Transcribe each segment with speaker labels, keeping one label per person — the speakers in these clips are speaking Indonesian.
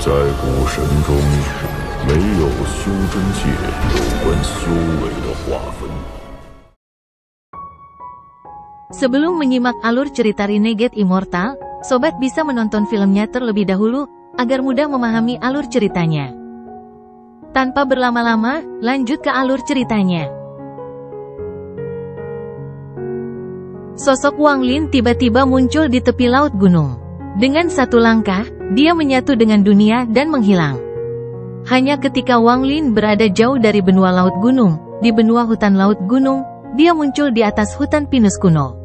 Speaker 1: 在古神中，没有修真界有关修为的划分。
Speaker 2: Sebelum menyimak alur cerita Renegade Immortal, sobat bisa menonton filmnya terlebih dahulu, agar mudah memahami alur ceritanya. Tanpa berlama-lama, lanjut ke alur ceritanya. Sosok Wang Lin tiba-tiba muncul di tepi laut gunung. Dengan satu langkah, dia menyatu dengan dunia dan menghilang. Hanya ketika Wang Lin berada jauh dari benua laut gunung, di benua hutan laut gunung, dia muncul di atas hutan pinus kuno.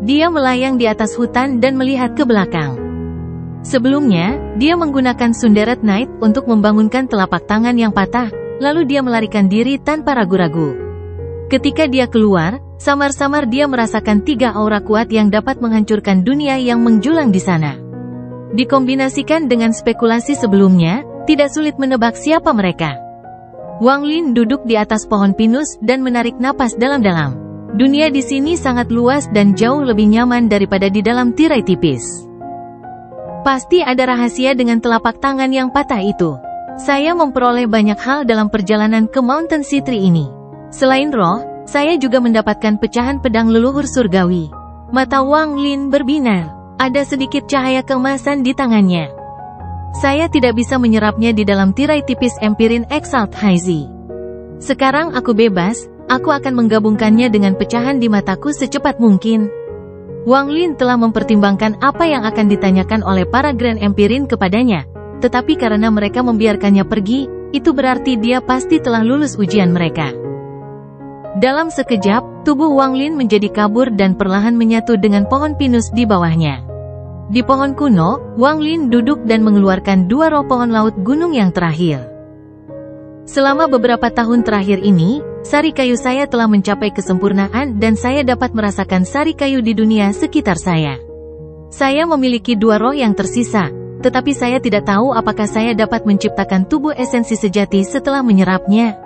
Speaker 2: Dia melayang di atas hutan dan melihat ke belakang. Sebelumnya, dia menggunakan Sunderet Knight untuk membangunkan telapak tangan yang patah, lalu dia melarikan diri tanpa ragu-ragu. Ketika dia keluar, samar-samar dia merasakan 3 aura kuat yang dapat menghancurkan dunia yang menjulang di sana. Dikombinasikan dengan spekulasi sebelumnya, tidak sulit menebak siapa mereka. Wang Lin duduk di atas pohon pinus dan menarik napas dalam-dalam. Dunia di sini sangat luas dan jauh lebih nyaman daripada di dalam tirai tipis. Pasti ada rahasia dengan telapak tangan yang patah itu. Saya memperoleh banyak hal dalam perjalanan ke Mountain City ini. Selain roh, saya juga mendapatkan pecahan pedang leluhur surgawi. Mata Wang Lin berbinar. Ada sedikit cahaya keemasan di tangannya. Saya tidak bisa menyerapnya di dalam tirai tipis Empirin Exalt Haizi. Sekarang aku bebas, aku akan menggabungkannya dengan pecahan di mataku secepat mungkin. Wang Lin telah mempertimbangkan apa yang akan ditanyakan oleh para Grand Empirin kepadanya, tetapi karena mereka membiarkannya pergi, itu berarti dia pasti telah lulus ujian mereka. Dalam sekejap, tubuh Wang Lin menjadi kabur dan perlahan menyatu dengan pohon pinus di bawahnya. Di pohon kuno, Wang Lin duduk dan mengeluarkan 2 roh pohon laut gunung yang terakhir. Selama beberapa tahun terakhir ini, sari kayu saya telah mencapai kesempurnaan dan saya dapat merasakan sari kayu di dunia sekitar saya. Saya memiliki 2 roh yang tersisa, tetapi saya tidak tahu apakah saya dapat menciptakan tubuh esensi sejati setelah menyerapnya.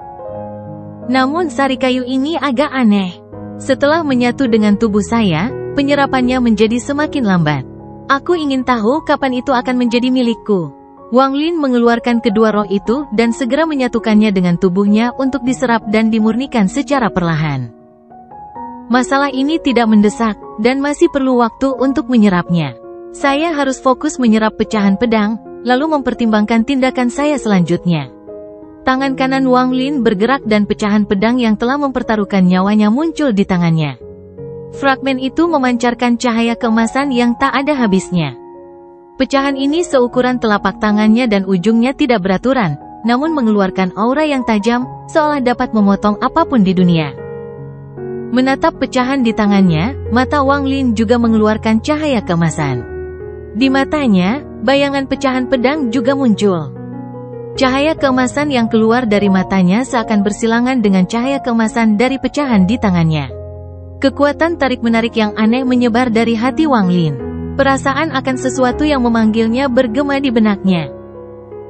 Speaker 2: Namun sari kayu ini agak aneh. Setelah menyatu dengan tubuh saya, penyerapannya menjadi semakin lambat. Aku ingin tahu kapan itu akan menjadi milikku. Wang Lin mengeluarkan kedua roh itu dan segera menyatukannya dengan tubuhnya untuk diserap dan dimurnikan secara perlahan. Masalah ini tidak mendesak, dan masih perlu waktu untuk menyerapnya. Saya harus fokus menyerap pecahan pedang, lalu mempertimbangkan tindakan saya selanjutnya. Tangan kanan Wang Lin bergerak dan pecahan pedang yang telah mempertaruhkan nyawanya muncul di tangannya. Fragmen itu memancarkan cahaya keemasan yang tak ada habisnya. Pecahan ini seukuran telapak tangannya dan ujungnya tidak beraturan, namun mengeluarkan aura yang tajam, seolah dapat memotong apapun di dunia. Menatap pecahan di tangannya, mata Wang Lin juga mengeluarkan cahaya keemasan. Di matanya, bayangan pecahan pedang juga muncul. Cahaya keemasan yang keluar dari matanya seakan bersilangan dengan cahaya keemasan dari pecahan di tangannya. Kekuatan tarik-menarik yang aneh menyebar dari hati Wang Lin. Perasaan akan sesuatu yang memanggilnya bergema di benaknya.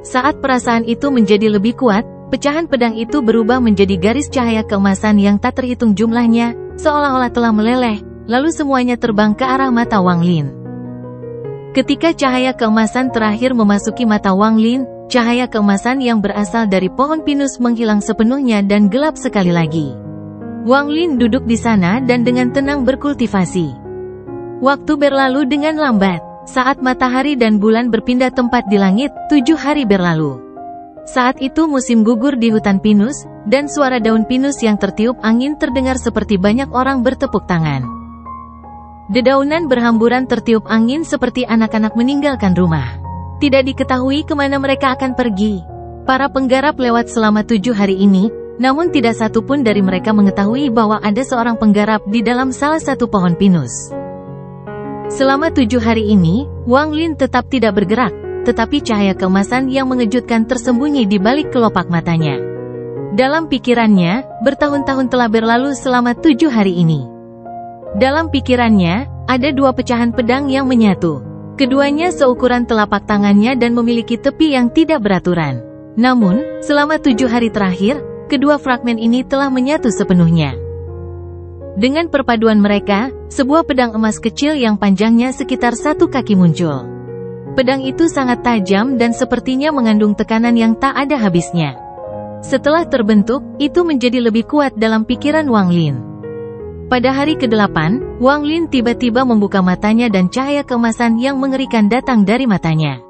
Speaker 2: Saat perasaan itu menjadi lebih kuat, pecahan pedang itu berubah menjadi garis cahaya keemasan yang tak terhitung jumlahnya, seolah-olah telah meleleh, lalu semuanya terbang ke arah mata Wang Lin. Ketika cahaya keemasan terakhir memasuki mata Wang Lin, cahaya keemasan yang berasal dari pohon pinus menghilang sepenuhnya dan gelap sekali lagi. Wang Lin duduk di sana dan dengan tenang berkultivasi. Waktu berlalu dengan lambat. Saat matahari dan bulan berpindah tempat di langit, 7 hari berlalu. Saat itu musim gugur di hutan pinus, dan suara daun pinus yang tertiup angin terdengar seperti banyak orang bertepuk tangan. Dedaunan berhamburan tertiup angin seperti anak-anak meninggalkan rumah. Tidak diketahui kemana mereka akan pergi. Para penggarap lewat selama 7 hari ini, namun tidak satu pun dari mereka mengetahui bahwa ada seorang penggarap di dalam salah satu pohon pinus. Selama 7 hari ini, Wang Lin tetap tidak bergerak, tetapi cahaya keemasan yang mengejutkan tersembunyi di balik kelopak matanya. Dalam pikirannya, bertahun-tahun telah berlalu selama 7 hari ini. Dalam pikirannya, ada 2 pecahan pedang yang menyatu. Keduanya seukuran telapak tangannya dan memiliki tepi yang tidak beraturan. Namun, selama 7 hari terakhir, kedua fragmen ini telah menyatu sepenuhnya. Dengan perpaduan mereka, sebuah pedang emas kecil yang panjangnya sekitar 1 kaki muncul. Pedang itu sangat tajam dan sepertinya mengandung tekanan yang tak ada habisnya. Setelah terbentuk, itu menjadi lebih kuat dalam pikiran Wang Lin. Pada hari ke-8, Wang Lin tiba-tiba membuka matanya dan cahaya keemasan yang mengerikan datang dari matanya.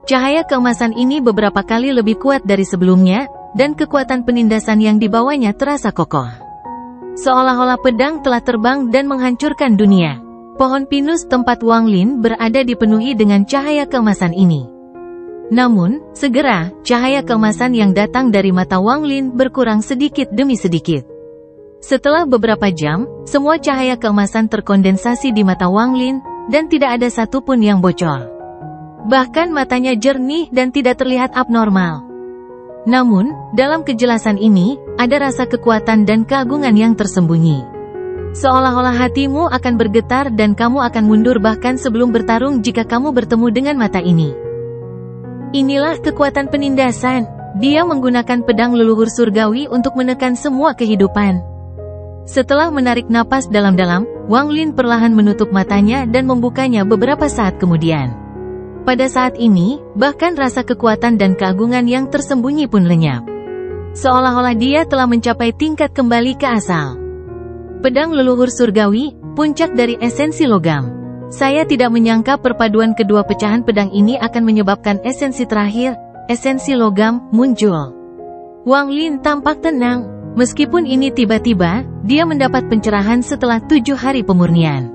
Speaker 2: Cahaya keemasan ini beberapa kali lebih kuat dari sebelumnya, dan kekuatan penindasan yang dibawanya terasa kokoh. Seolah-olah pedang telah terbang dan menghancurkan dunia. Pohon pinus tempat Wang Lin berada dipenuhi dengan cahaya keemasan ini. Namun, segera, cahaya keemasan yang datang dari mata Wang Lin berkurang sedikit demi sedikit. Setelah beberapa jam, semua cahaya keemasan terkondensasi di mata Wang Lin, dan tidak ada satupun yang bocor. Bahkan matanya jernih dan tidak terlihat abnormal. Namun, dalam kejelasan ini, ada rasa kekuatan dan keagungan yang tersembunyi. Seolah-olah hatimu akan bergetar dan kamu akan mundur bahkan sebelum bertarung jika kamu bertemu dengan mata ini. Inilah kekuatan penindasan. Dia menggunakan pedang leluhur surgawi untuk menekan semua kehidupan. Setelah menarik napas dalam-dalam, Wang Lin perlahan menutup matanya dan membukanya beberapa saat kemudian. Pada saat ini, bahkan rasa kekuatan dan keagungan yang tersembunyi pun lenyap. Seolah-olah dia telah mencapai tingkat kembali ke asal. Pedang leluhur surgawi, puncak dari esensi logam. Saya tidak menyangka perpaduan kedua pecahan pedang ini akan menyebabkan esensi terakhir, esensi logam, muncul. Wang Lin tampak tenang. Meskipun ini tiba-tiba, dia mendapat pencerahan setelah 7 hari pemurnian.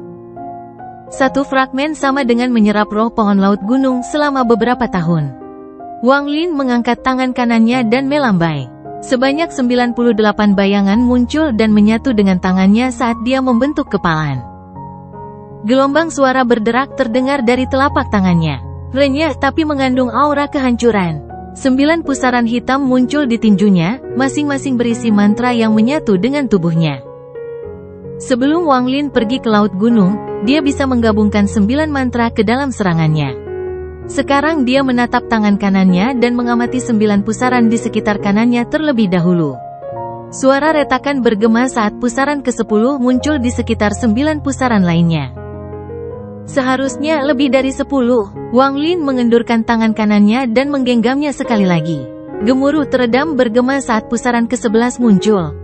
Speaker 2: Satu fragmen sama dengan menyerap roh pohon laut gunung selama beberapa tahun. Wang Lin mengangkat tangan kanannya dan melambai. Sebanyak 98 bayangan muncul dan menyatu dengan tangannya saat dia membentuk kepalan. Gelombang suara berderak terdengar dari telapak tangannya. Renyah tapi mengandung aura kehancuran. 9 pusaran hitam muncul di tinjunya, masing-masing berisi mantra yang menyatu dengan tubuhnya. Sebelum Wang Lin pergi ke laut gunung, dia bisa menggabungkan 9 mantra ke dalam serangannya. Sekarang dia menatap tangan kanannya dan mengamati 9 pusaran di sekitar kanannya terlebih dahulu. Suara retakan bergema saat pusaran ke-10 muncul di sekitar 9 pusaran lainnya. Seharusnya lebih dari 10. Wang Lin mengendurkan tangan kanannya dan menggenggamnya sekali lagi. Gemuruh teredam bergema saat pusaran ke-11 muncul.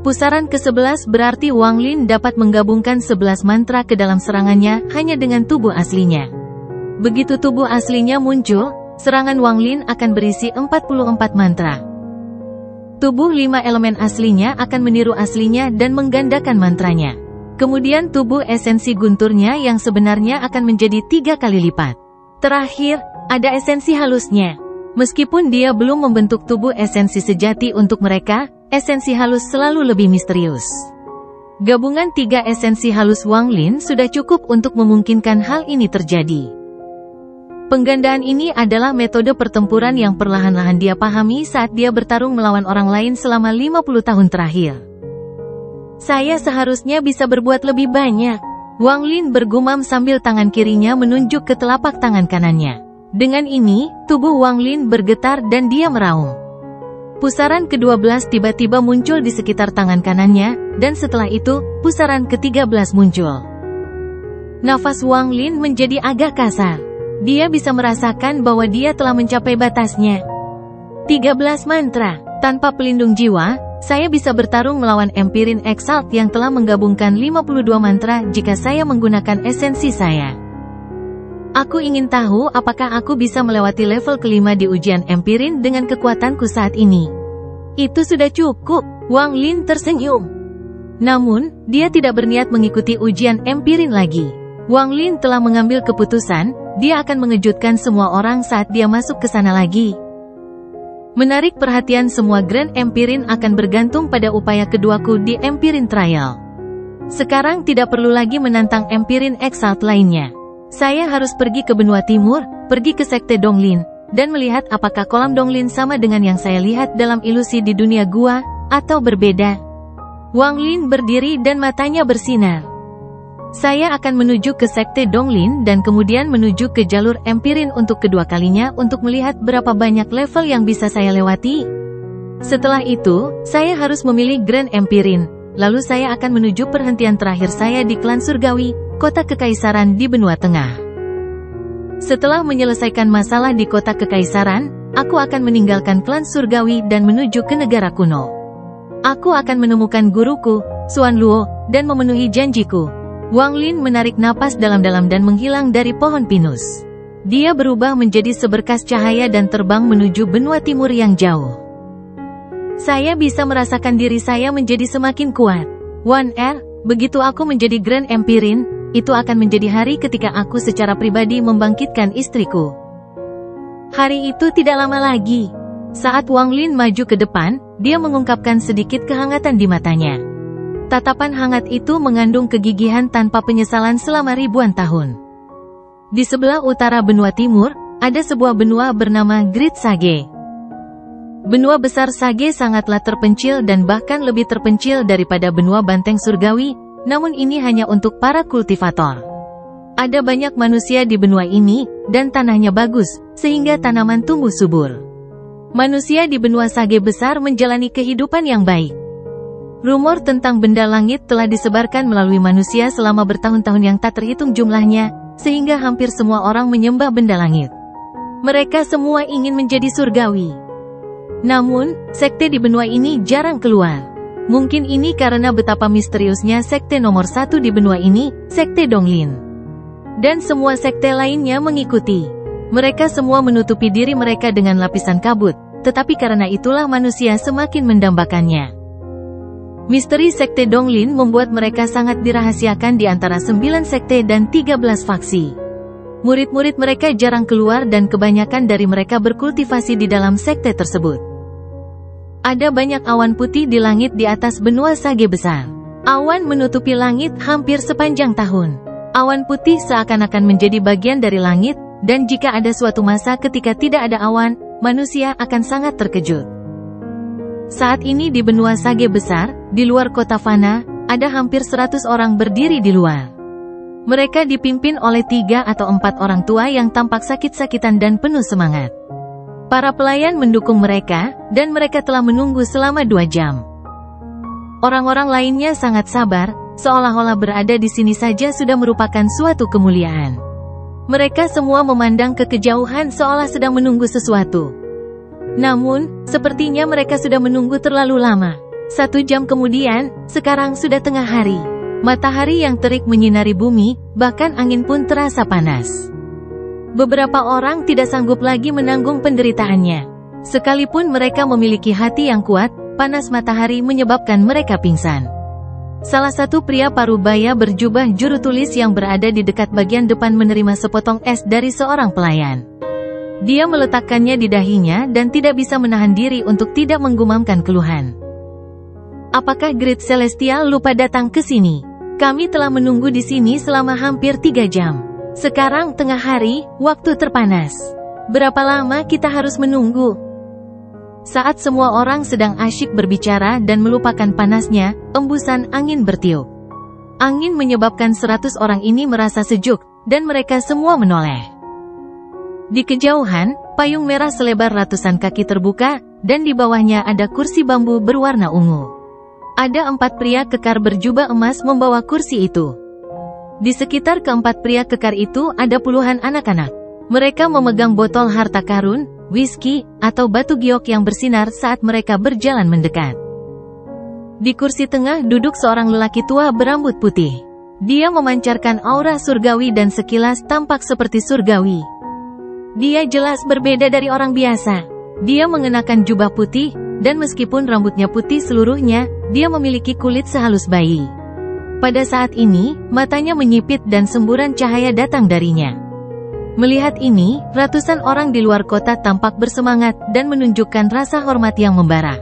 Speaker 2: Pusaran ke-11 berarti Wang Lin dapat menggabungkan 11 mantra ke dalam serangannya hanya dengan tubuh aslinya. Begitu tubuh aslinya muncul, serangan Wang Lin akan berisi 44 mantra. Tubuh 5 elemen aslinya akan meniru aslinya dan menggandakan mantranya. Kemudian tubuh esensi gunturnya yang sebenarnya akan menjadi 3 kali lipat. Terakhir, ada esensi halusnya. Meskipun dia belum membentuk tubuh esensi sejati untuk mereka, esensi halus selalu lebih misterius. Gabungan 3 esensi halus Wang Lin sudah cukup untuk memungkinkan hal ini terjadi. Penggandaan ini adalah metode pertempuran yang perlahan-lahan dia pahami saat dia bertarung melawan orang lain selama 50 tahun terakhir. Saya seharusnya bisa berbuat lebih banyak. Wang Lin bergumam sambil tangan kirinya menunjuk ke telapak tangan kanannya. Dengan ini, tubuh Wang Lin bergetar dan dia meraung. Pusaran ke-12 tiba-tiba muncul di sekitar tangan kanannya, dan setelah itu, pusaran ke-13 muncul. Nafas Wang Lin menjadi agak kasar. Dia bisa merasakan bahwa dia telah mencapai batasnya. 13 mantra. Tanpa pelindung jiwa, saya bisa bertarung melawan Empirin Exalt yang telah menggabungkan 52 mantra jika saya menggunakan esensi saya. Aku ingin tahu apakah aku bisa melewati level ke-5 di ujian Empirin dengan kekuatanku saat ini. Itu sudah cukup, Wang Lin tersenyum. Namun, dia tidak berniat mengikuti ujian Empirin lagi. Wang Lin telah mengambil keputusan, dia akan mengejutkan semua orang saat dia masuk ke sana lagi. Menarik perhatian semua Grand Empirin akan bergantung pada upaya keduaku di Empirin Trial. Sekarang tidak perlu lagi menantang Empirin Exalt lainnya. Saya harus pergi ke benua timur, pergi ke Sekte Donglin, dan melihat apakah kolam Donglin sama dengan yang saya lihat dalam ilusi di dunia gua, atau berbeda. Wang Lin berdiri dan matanya bersinar. Saya akan menuju ke Sekte Donglin dan kemudian menuju ke jalur Empirin untuk kedua kalinya untuk melihat berapa banyak level yang bisa saya lewati. Setelah itu, saya harus memilih Grand Empirin, lalu saya akan menuju perhentian terakhir saya di klan surgawi, kota kekaisaran di benua tengah. Setelah menyelesaikan masalah di kota kekaisaran, aku akan meninggalkan klan surgawi dan menuju ke negara kuno. Aku akan menemukan guruku, Xuan Luo, dan memenuhi janjiku. Wang Lin menarik napas dalam-dalam dan menghilang dari pohon pinus. Dia berubah menjadi seberkas cahaya dan terbang menuju benua timur yang jauh. Saya bisa merasakan diri saya menjadi semakin kuat. Wan Er, begitu aku menjadi Grand Empirin, itu akan menjadi hari ketika aku secara pribadi membangkitkan istriku. Hari itu tidak lama lagi. Saat Wang Lin maju ke depan, dia mengungkapkan sedikit kehangatan di matanya. Tatapan hangat itu mengandung kegigihan tanpa penyesalan selama ribuan tahun. Di sebelah utara benua timur, ada sebuah benua bernama Great Sage. Benua besar Sage sangatlah terpencil dan bahkan lebih terpencil daripada benua banteng surgawi, namun ini hanya untuk para kultivator. Ada banyak manusia di benua ini, dan tanahnya bagus, sehingga tanaman tumbuh subur. Manusia di benua Sage besar menjalani kehidupan yang baik. Rumor tentang benda langit telah disebarkan melalui manusia selama bertahun-tahun yang tak terhitung jumlahnya, sehingga hampir semua orang menyembah benda langit. Mereka semua ingin menjadi surgawi. Namun, sekte di benua ini jarang keluar. Mungkin ini karena betapa misteriusnya sekte nomor 1 di benua ini, sekte Donglin. Dan semua sekte lainnya mengikuti. Mereka semua menutupi diri mereka dengan lapisan kabut, tetapi karena itulah manusia semakin mendambakannya. Misteri sekte Donglin membuat mereka sangat dirahasiakan di antara 9 sekte dan 13 faksi. Murid-murid mereka jarang keluar dan kebanyakan dari mereka berkultivasi di dalam sekte tersebut. Ada banyak awan putih di langit di atas benua Sage besar. Awan menutupi langit hampir sepanjang tahun. Awan putih seakan-akan menjadi bagian dari langit, dan jika ada suatu masa ketika tidak ada awan, manusia akan sangat terkejut. Saat ini di benua Sage besar, di luar kota Fana, ada hampir 100 orang berdiri di luar. Mereka dipimpin oleh 3 atau 4 orang tua yang tampak sakit-sakitan dan penuh semangat. Para pelayan mendukung mereka, dan mereka telah menunggu selama 2 jam. Orang-orang lainnya sangat sabar, seolah-olah berada di sini saja sudah merupakan suatu kemuliaan. Mereka semua memandang ke kejauhan seolah sedang menunggu sesuatu. Namun, sepertinya mereka sudah menunggu terlalu lama. 1 jam kemudian, sekarang sudah tengah hari. Matahari yang terik menyinari bumi, bahkan angin pun terasa panas. Beberapa orang tidak sanggup lagi menanggung penderitaannya. Sekalipun mereka memiliki hati yang kuat, panas matahari menyebabkan mereka pingsan. Salah satu pria parubaya berjubah juru tulis yang berada di dekat bagian depan menerima sepotong es dari seorang pelayan. Dia meletakkannya di dahinya dan tidak bisa menahan diri untuk tidak menggumamkan keluhan. Apakah Great Celestial lupa datang ke sini? Kami telah menunggu di sini selama hampir 3 jam. Sekarang tengah hari, waktu terpanas. Berapa lama kita harus menunggu? Saat semua orang sedang asyik berbicara dan melupakan panasnya, embusan angin bertiup. Angin menyebabkan 100 orang ini merasa sejuk, dan mereka semua menoleh. Di kejauhan, payung merah selebar ratusan kaki terbuka, dan di bawahnya ada kursi bambu berwarna ungu. Ada 4 pria kekar berjubah emas membawa kursi itu. Di sekitar keempat pria kekar itu ada puluhan anak-anak. Mereka memegang botol harta karun, whisky, atau batu giok yang bersinar saat mereka berjalan mendekat. Di kursi tengah duduk seorang lelaki tua berambut putih. Dia memancarkan aura surgawi dan sekilas tampak seperti surgawi. Dia jelas berbeda dari orang biasa. Dia mengenakan jubah putih, dan meskipun rambutnya putih seluruhnya, dia memiliki kulit sehalus bayi. Pada saat ini, matanya menyipit dan semburan cahaya datang darinya. Melihat ini, ratusan orang di luar kota tampak bersemangat dan menunjukkan rasa hormat yang membara.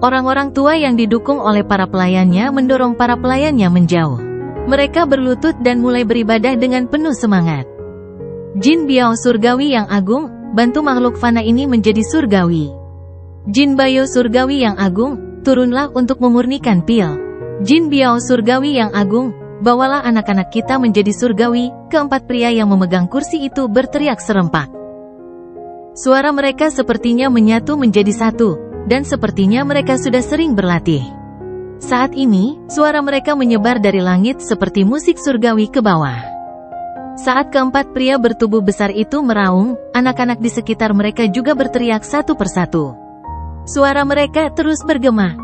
Speaker 2: Orang-orang tua yang didukung oleh para pelayannya mendorong para pelayannya menjauh. Mereka berlutut dan mulai beribadah dengan penuh semangat. Jin Biao surgawi yang agung, bantu makhluk fana ini menjadi surgawi. Jin Bayo surgawi yang agung, turunlah untuk memurnikan pil. Jin Biao surgawi yang agung, bawalah anak-anak kita menjadi surgawi. Keempat pria yang memegang kursi itu berteriak serempak. Suara mereka sepertinya menyatu menjadi satu, dan sepertinya mereka sudah sering berlatih. Saat ini, suara mereka menyebar dari langit seperti musik surgawi ke bawah. Saat keempat pria bertubuh besar itu meraung, anak-anak di sekitar mereka juga berteriak satu persatu. Suara mereka terus bergema.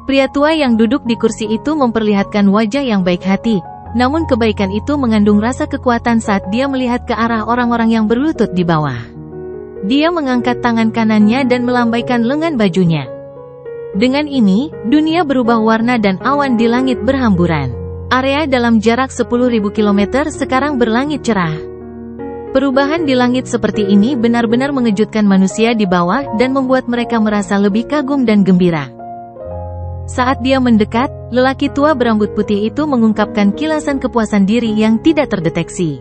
Speaker 2: Pria tua yang duduk di kursi itu memperlihatkan wajah yang baik hati, namun kebaikan itu mengandung rasa kekuatan saat dia melihat ke arah orang-orang yang berlutut di bawah. Dia mengangkat tangan kanannya dan melambaikan lengan bajunya. Dengan ini, dunia berubah warna dan awan di langit berhamburan. Area dalam jarak 10.000 km sekarang berlangit cerah. Perubahan di langit seperti ini benar-benar mengejutkan manusia di bawah dan membuat mereka merasa lebih kagum dan gembira. Saat dia mendekat, lelaki tua berambut putih itu mengungkapkan kilasan kepuasan diri yang tidak terdeteksi.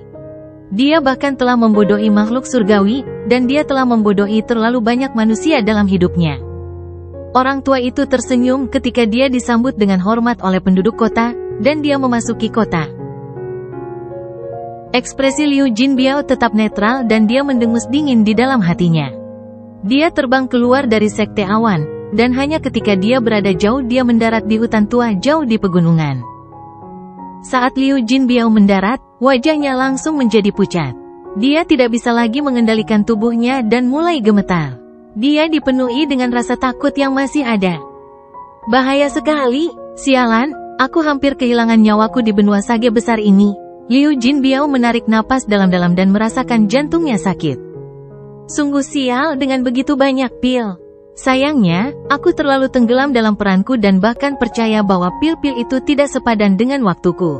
Speaker 2: Dia bahkan telah membodohi makhluk surgawi, dan dia telah membodohi terlalu banyak manusia dalam hidupnya. Orang tua itu tersenyum ketika dia disambut dengan hormat oleh penduduk kota, dan dia memasuki kota. Ekspresi Liu Jinbiao tetap netral dan dia mendengus dingin di dalam hatinya. Dia terbang keluar dari sekte awan, dan hanya ketika dia berada jauh dia mendarat di hutan tua jauh di pegunungan. Saat Liu Jinbiao mendarat, wajahnya langsung menjadi pucat. Dia tidak bisa lagi mengendalikan tubuhnya dan mulai gemetar. Dia dipenuhi dengan rasa takut yang masih ada. Bahaya sekali, sialan, aku hampir kehilangan nyawaku di benua Sage besar ini. Liu Jinbiao menarik napas dalam-dalam dan merasakan jantungnya sakit. Sungguh sial dengan begitu banyak pil. Sayangnya, aku terlalu tenggelam dalam peranku dan bahkan percaya bahwa pil-pil itu tidak sepadan dengan waktuku.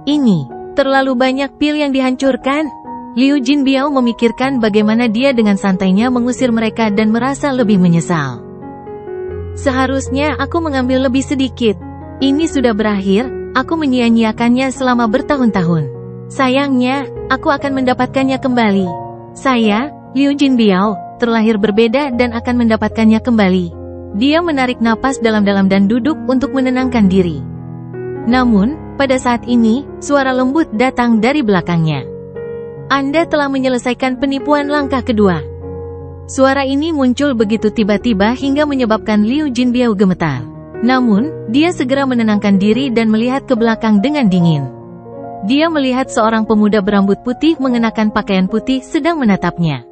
Speaker 2: Ini, terlalu banyak pil yang dihancurkan. Liu Jinbiao memikirkan bagaimana dia dengan santainya mengusir mereka dan merasa lebih menyesal. Seharusnya aku mengambil lebih sedikit. Ini sudah berakhir, aku menyia-nyiakannya selama bertahun-tahun. Sayangnya, aku akan mendapatkannya kembali. Saya, Liu Jinbiao, terlahir berbeda dan akan mendapatkannya kembali. Dia menarik napas dalam-dalam dan duduk untuk menenangkan diri. Namun, pada saat ini, suara lembut datang dari belakangnya. Anda telah menyelesaikan penipuan langkah kedua. Suara ini muncul begitu tiba-tiba hingga menyebabkan Liu Jinbiao gemetar. Namun, dia segera menenangkan diri dan melihat ke belakang dengan dingin. Dia melihat seorang pemuda berambut putih mengenakan pakaian putih sedang menatapnya.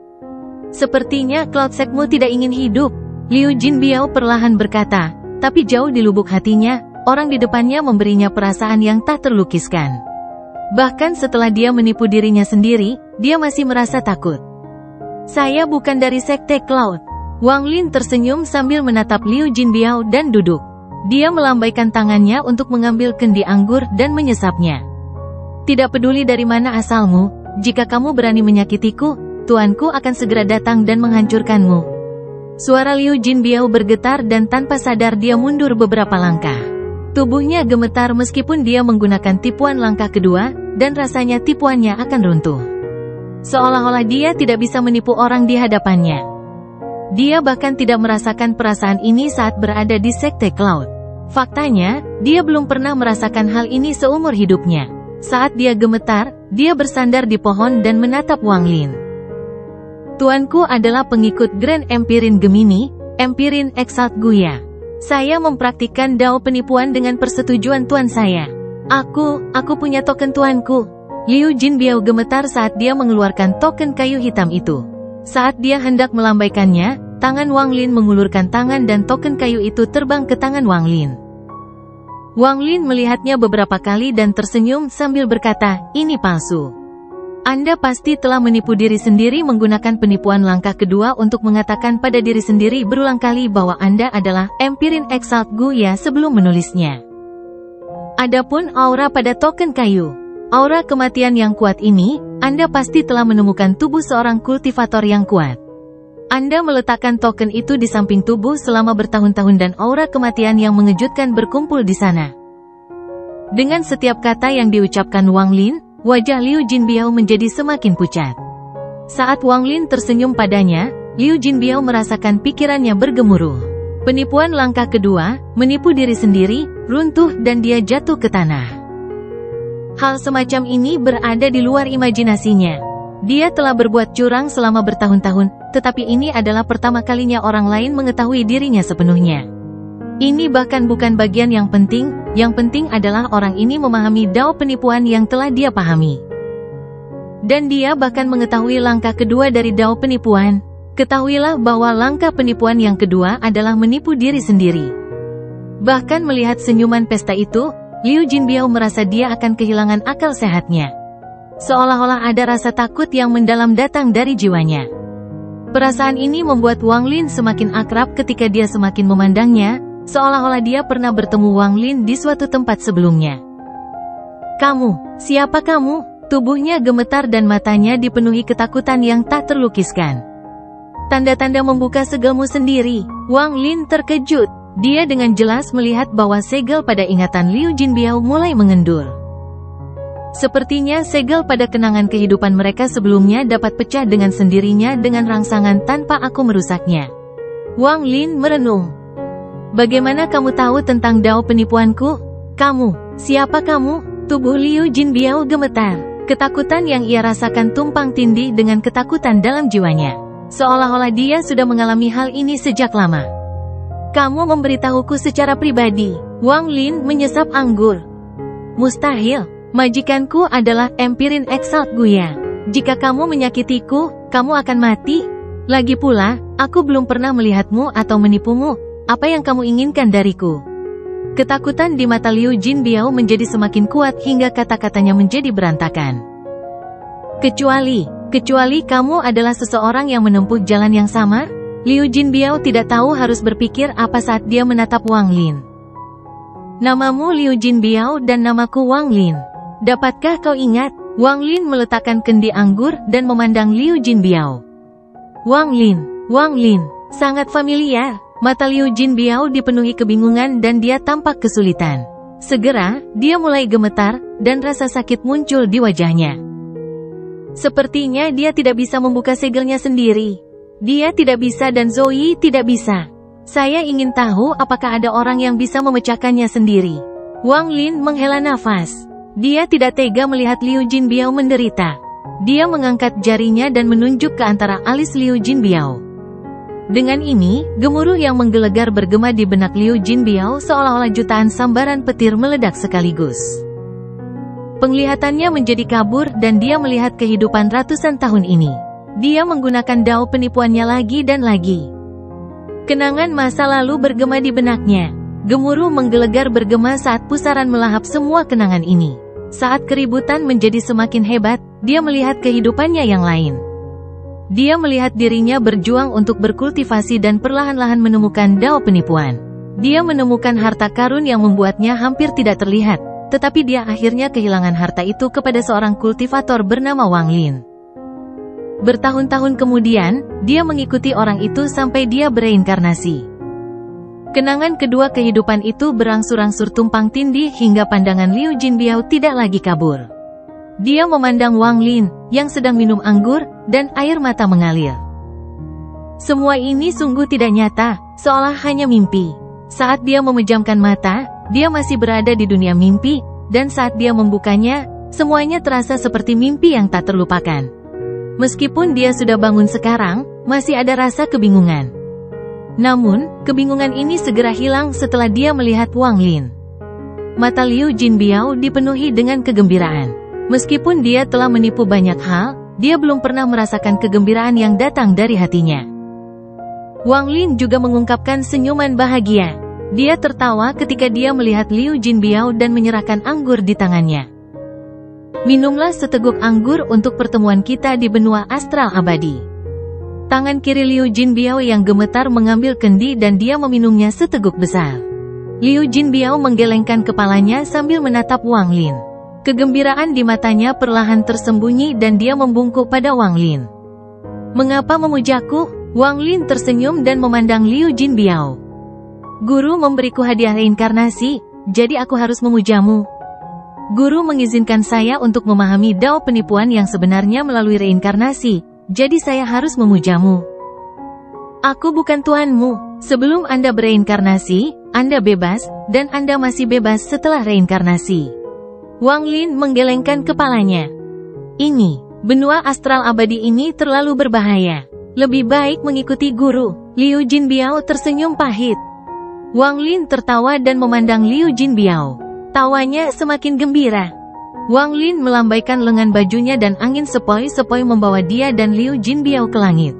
Speaker 2: Sepertinya Cloud Sekmu tidak ingin hidup, Liu Jinbiao perlahan berkata, tapi jauh di lubuk hatinya, orang di depannya memberinya perasaan yang tak terlukiskan. Bahkan setelah dia menipu dirinya sendiri, dia masih merasa takut. Saya bukan dari sekte Cloud. Wang Lin tersenyum sambil menatap Liu Jinbiao dan duduk. Dia melambaikan tangannya untuk mengambil kendi anggur dan menyesapnya. Tidak peduli dari mana asalmu, jika kamu berani menyakitiku, tuanku akan segera datang dan menghancurkanmu. Suara Liu Jinbiao bergetar dan tanpa sadar dia mundur beberapa langkah. Tubuhnya gemetar meskipun dia menggunakan tipuan langkah kedua, dan rasanya tipuannya akan runtuh. Seolah-olah dia tidak bisa menipu orang di hadapannya. Dia bahkan tidak merasakan perasaan ini saat berada di sekte Cloud. Faktanya, dia belum pernah merasakan hal ini seumur hidupnya. Saat dia gemetar, dia bersandar di pohon dan menatap Wang Lin. Tuanku adalah pengikut Grand Empirin Gemini, Empirin Exalt Guya. Saya mempraktikkan dao penipuan dengan persetujuan tuan saya. Aku punya token tuanku. Liu Jinbiao gemetar saat dia mengeluarkan token kayu hitam itu. Saat dia hendak melambaikannya, tangan Wang Lin mengulurkan tangan dan token kayu itu terbang ke tangan Wang Lin. Wang Lin melihatnya beberapa kali dan tersenyum sambil berkata, ini palsu. Anda pasti telah menipu diri sendiri menggunakan penipuan langkah kedua untuk mengatakan pada diri sendiri berulang kali bahwa Anda adalah Empirin Exalt Guya sebelum menulisnya. Adapun aura pada token kayu, aura kematian yang kuat ini, Anda pasti telah menemukan tubuh seorang kultivator yang kuat. Anda meletakkan token itu di samping tubuh selama bertahun-tahun dan aura kematian yang mengejutkan berkumpul di sana. Dengan setiap kata yang diucapkan Wang Lin, wajah Liu Jinbiao menjadi semakin pucat. Saat Wang Lin tersenyum padanya, Liu Jinbiao merasakan pikirannya bergemuruh. Penipuan langkah kedua, menipu diri sendiri, runtuh dan dia jatuh ke tanah. Hal semacam ini berada di luar imajinasinya. Dia telah berbuat curang selama bertahun-tahun, tetapi ini adalah pertama kalinya orang lain mengetahui dirinya sepenuhnya. Ini bahkan bukan bagian yang penting adalah orang ini memahami dao penipuan yang telah dia pahami. Dan dia bahkan mengetahui langkah kedua dari dao penipuan. Ketahuilah bahwa langkah penipuan yang kedua adalah menipu diri sendiri. Bahkan melihat senyuman pesta itu, Liu Jinbiao merasa dia akan kehilangan akal sehatnya. Seolah-olah ada rasa takut yang mendalam datang dari jiwanya. Perasaan ini membuat Wang Lin semakin akrab ketika dia semakin memandangnya, seolah-olah dia pernah bertemu Wang Lin di suatu tempat sebelumnya. "Kamu, siapa kamu?" Tubuhnya gemetar dan matanya dipenuhi ketakutan yang tak terlukiskan. Tanda-tanda membuka segelmu sendiri. Wang Lin terkejut. Dia dengan jelas melihat bahwa segel pada ingatan Liu Jinbiao mulai mengendur. Sepertinya segel pada kenangan kehidupan mereka sebelumnya dapat pecah dengan sendirinya dengan rangsangan tanpa aku merusaknya. Wang Lin merenung. "Bagaimana kamu tahu tentang dao penipuanku? Kamu, siapa kamu?" Tubuh Liu Jinbiao gemetar. Ketakutan yang ia rasakan tumpang tindih dengan ketakutan dalam jiwanya. Seolah-olah dia sudah mengalami hal ini sejak lama. "Kamu memberitahuku secara pribadi." Wang Lin menyesap anggur. "Mustahil. Majikanku adalah Empirin Exalt Guya. Jika kamu menyakitiku, kamu akan mati. Lagi pula, aku belum pernah melihatmu atau menipumu. Apa yang kamu inginkan dariku?" Ketakutan di mata Liu Jinbiao menjadi semakin kuat hingga kata-katanya menjadi berantakan. Kecuali kamu adalah seseorang yang menempuh jalan yang sama?" Liu Jinbiao tidak tahu harus berpikir apa saat dia menatap Wang Lin. "Namamu Liu Jinbiao dan namaku Wang Lin. Dapatkah kau ingat?" Wang Lin meletakkan kendi anggur dan memandang Liu Jinbiao. Wang Lin, sangat familiar." Mata Liu Jinbiao dipenuhi kebingungan dan dia tampak kesulitan. Segera, dia mulai gemetar, dan rasa sakit muncul di wajahnya. Sepertinya dia tidak bisa membuka segelnya sendiri. Dia tidak bisa dan Zoe tidak bisa. Saya ingin tahu apakah ada orang yang bisa memecahkannya sendiri. Wang Lin menghela nafas. Dia tidak tega melihat Liu Jinbiao menderita. Dia mengangkat jarinya dan menunjuk ke antara alis Liu Jinbiao. Dengan ini, gemuruh yang menggelegar bergema di benak Liu Jinbiao seolah-olah jutaan sambaran petir meledak sekaligus. Penglihatannya menjadi kabur dan dia melihat kehidupan ratusan tahun ini. Dia menggunakan dao penipuannya lagi dan lagi. Kenangan masa lalu bergema di benaknya. Gemuruh menggelegar bergema saat pusaran melahap semua kenangan ini. Saat keributan menjadi semakin hebat, dia melihat kehidupannya yang lain. Dia melihat dirinya berjuang untuk berkultivasi dan perlahan-lahan menemukan dao penipuan. Dia menemukan harta karun yang membuatnya hampir tidak terlihat, tetapi dia akhirnya kehilangan harta itu kepada seorang kultivator bernama Wang Lin. Bertahun-tahun kemudian, dia mengikuti orang itu sampai dia bereinkarnasi. Kenangan kedua kehidupan itu berangsur-angsur tumpang tindih hingga pandangan Liu Jinbiao tidak lagi kabur. Dia memandang Wang Lin, yang sedang minum anggur, dan air mata mengalir. Semua ini sungguh tidak nyata, seolah hanya mimpi. Saat dia memejamkan mata, dia masih berada di dunia mimpi, dan saat dia membukanya, semuanya terasa seperti mimpi yang tak terlupakan. Meskipun dia sudah bangun sekarang, masih ada rasa kebingungan. Namun, kebingungan ini segera hilang setelah dia melihat Wang Lin. Mata Liu Jinbiao dipenuhi dengan kegembiraan. Meskipun dia telah menipu banyak hal, dia belum pernah merasakan kegembiraan yang datang dari hatinya. Wang Lin juga mengungkapkan senyuman bahagia. Dia tertawa ketika dia melihat Liu Jinbiao dan menyerahkan anggur di tangannya. "Minumlah seteguk anggur untuk pertemuan kita di benua astral abadi." Tangan kiri Liu Jinbiao yang gemetar mengambil kendi dan dia meminumnya seteguk besar. Liu Jinbiao menggelengkan kepalanya sambil menatap Wang Lin. Kegembiraan di matanya perlahan tersembunyi dan dia membungkuk pada Wang Lin. "Mengapa memujaku?" Wang Lin tersenyum dan memandang Liu Jinbiao. "Guru memberiku hadiah reinkarnasi, jadi aku harus memujamu. Guru mengizinkan saya untuk memahami dao penipuan yang sebenarnya melalui reinkarnasi, jadi saya harus memujamu. Aku bukan tuanmu. Sebelum Anda bereinkarnasi, Anda bebas, dan Anda masih bebas setelah reinkarnasi." Wang Lin menggelengkan kepalanya. "Ini, benua astral abadi ini terlalu berbahaya. Lebih baik mengikuti guru." Liu Jinbiao tersenyum pahit. Wang Lin tertawa dan memandang Liu Jinbiao. Tawanya semakin gembira. Wang Lin melambaikan lengan bajunya dan angin sepoi-sepoi membawa dia dan Liu Jinbiao ke langit.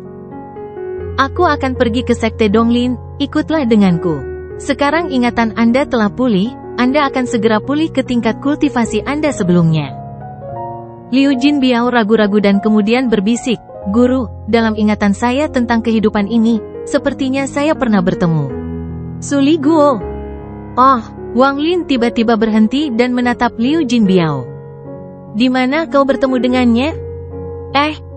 Speaker 2: Aku akan pergi ke Sekte Donglin, ikutlah denganku. Sekarang ingatan Anda telah pulih, Anda akan segera pulih ke tingkat kultivasi Anda sebelumnya. Liu Jinbiao ragu-ragu dan kemudian berbisik, Guru, dalam ingatan saya tentang kehidupan ini, sepertinya saya pernah bertemu Su Li Guo. Oh, Wang Lin tiba-tiba berhenti dan menatap Liu Jinbiao. Di mana kau bertemu dengannya?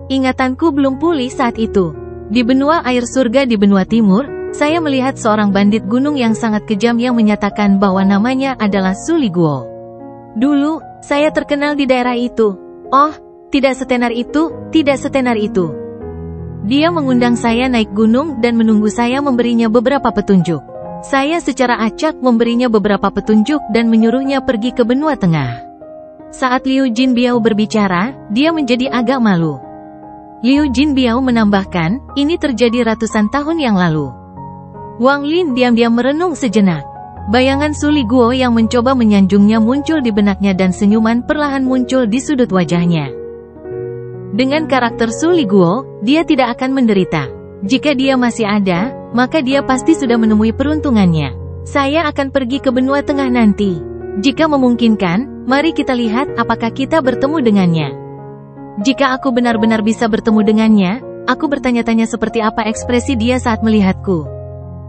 Speaker 2: Ingatanku belum pulih saat itu. Di benua air surga di benua timur, saya melihat seorang bandit gunung yang sangat kejam yang menyatakan bahwa namanya adalah Su Li Guo. Dulu, saya terkenal di daerah itu. Oh, tidak setenar itu, tidak setenar itu. Dia mengundang saya naik gunung dan menunggu saya memberinya beberapa petunjuk. Saya secara acak memberinya beberapa petunjuk dan menyuruhnya pergi ke benua tengah. Saat Liu Jinbiao berbicara, dia menjadi agak malu. Liu Jinbiao menambahkan, ini terjadi ratusan tahun yang lalu. Wang Lin diam-diam merenung sejenak. Bayangan Su Li Guo yang mencoba menyanjungnya muncul di benaknya dan senyuman perlahan muncul di sudut wajahnya. Dengan karakter Su Li Guo, dia tidak akan menderita. Jika dia masih ada, maka dia pasti sudah menemui peruntungannya. Saya akan pergi ke benua tengah nanti. Jika memungkinkan, mari kita lihat apakah kita bertemu dengannya. Jika aku benar-benar bisa bertemu dengannya, aku bertanya-tanya seperti apa ekspresi dia saat melihatku.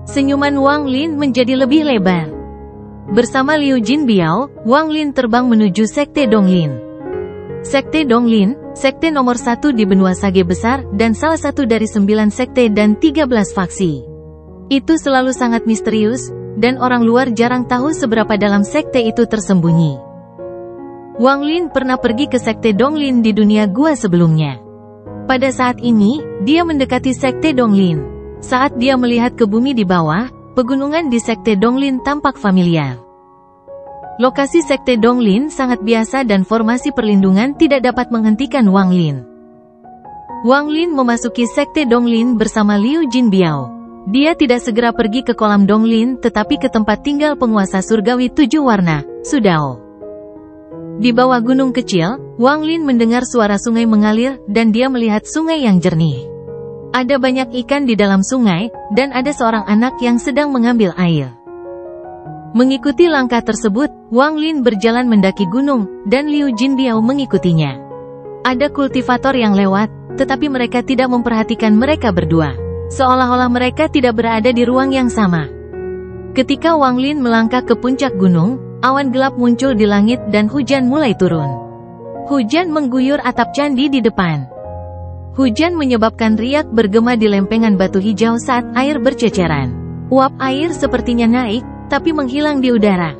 Speaker 2: Senyuman Wang Lin menjadi lebih lebar. Bersama Liu Jinbiao, Wang Lin terbang menuju Sekte Donglin. Sekte Donglin, sekte nomor 1 di benua Sage Besar, dan salah satu dari 9 sekte dan 13 faksi. Itu selalu sangat misterius, dan orang luar jarang tahu seberapa dalam sekte itu tersembunyi. Wang Lin pernah pergi ke Sekte Donglin di dunia gua sebelumnya. Pada saat ini, dia mendekati Sekte Donglin. Saat dia melihat ke bumi di bawah, pegunungan di Sekte Donglin tampak familiar. Lokasi Sekte Donglin sangat biasa dan formasi perlindungan tidak dapat menghentikan Wang Lin. Wang Lin memasuki Sekte Donglin bersama Liu Jinbiao. Dia tidak segera pergi ke kolam Donglin tetapi ke tempat tinggal penguasa surgawi 7 warna, Su Dao. Di bawah gunung kecil, Wang Lin mendengar suara sungai mengalir dan dia melihat sungai yang jernih. Ada banyak ikan di dalam sungai, dan ada seorang anak yang sedang mengambil air. Mengikuti langkah tersebut, Wang Lin berjalan mendaki gunung, dan Liu Jinbiao mengikutinya. Ada kultivator yang lewat, tetapi mereka tidak memperhatikan mereka berdua. Seolah-olah mereka tidak berada di ruang yang sama. Ketika Wang Lin melangkah ke puncak gunung, awan gelap muncul di langit dan hujan mulai turun. Hujan mengguyur atap candi di depan. Hujan menyebabkan riak bergema di lempengan batu hijau saat air berceceran. Uap air sepertinya naik, tapi menghilang di udara.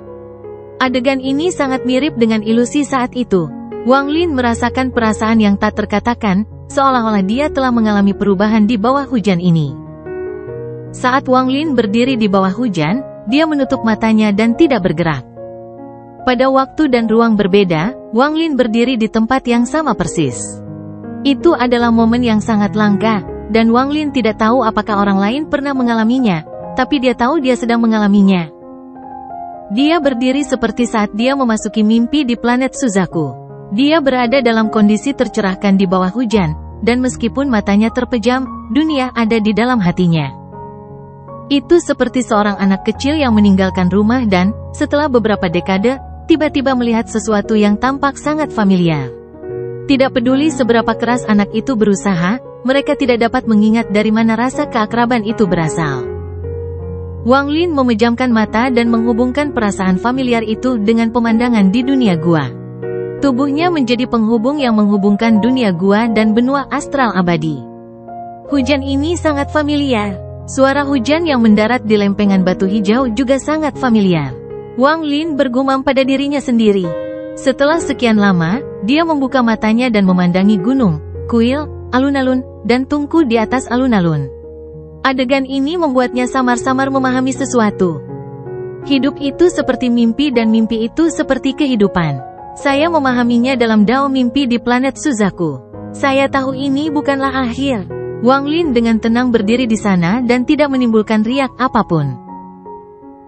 Speaker 2: Adegan ini sangat mirip dengan ilusi saat itu. Wang Lin merasakan perasaan yang tak terkatakan, seolah-olah dia telah mengalami perubahan di bawah hujan ini. Saat Wang Lin berdiri di bawah hujan, dia menutup matanya dan tidak bergerak. Pada waktu dan ruang berbeda, Wang Lin berdiri di tempat yang sama persis. Itu adalah momen yang sangat langka, dan Wang Lin tidak tahu apakah orang lain pernah mengalaminya, tapi dia tahu dia sedang mengalaminya. Dia berdiri seperti saat dia memasuki mimpi di planet Suzaku. Dia berada dalam kondisi tercerahkan di bawah hujan, dan meskipun matanya terpejam, dunia ada di dalam hatinya. Itu seperti seorang anak kecil yang meninggalkan rumah dan, setelah beberapa dekade, tiba-tiba melihat sesuatu yang tampak sangat familiar. Tidak peduli seberapa keras anak itu berusaha, mereka tidak dapat mengingat dari mana rasa keakraban itu berasal. Wang Lin memejamkan mata dan menghubungkan perasaan familiar itu dengan pemandangan di dunia gua. Tubuhnya menjadi penghubung yang menghubungkan dunia gua dan benua astral abadi. Hujan ini sangat familiar. Suara hujan yang mendarat di lempengan batu hijau juga sangat familiar. Wang Lin bergumam pada dirinya sendiri. Setelah sekian lama, dia membuka matanya dan memandangi gunung, kuil, alun-alun, dan tungku di atas alun-alun. Adegan ini membuatnya samar-samar memahami sesuatu. Hidup itu seperti mimpi dan mimpi itu seperti kehidupan. Saya memahaminya dalam dao mimpi di planet Suzaku. Saya tahu ini bukanlah akhir. Wang Lin dengan tenang berdiri di sana dan tidak menimbulkan riak apapun.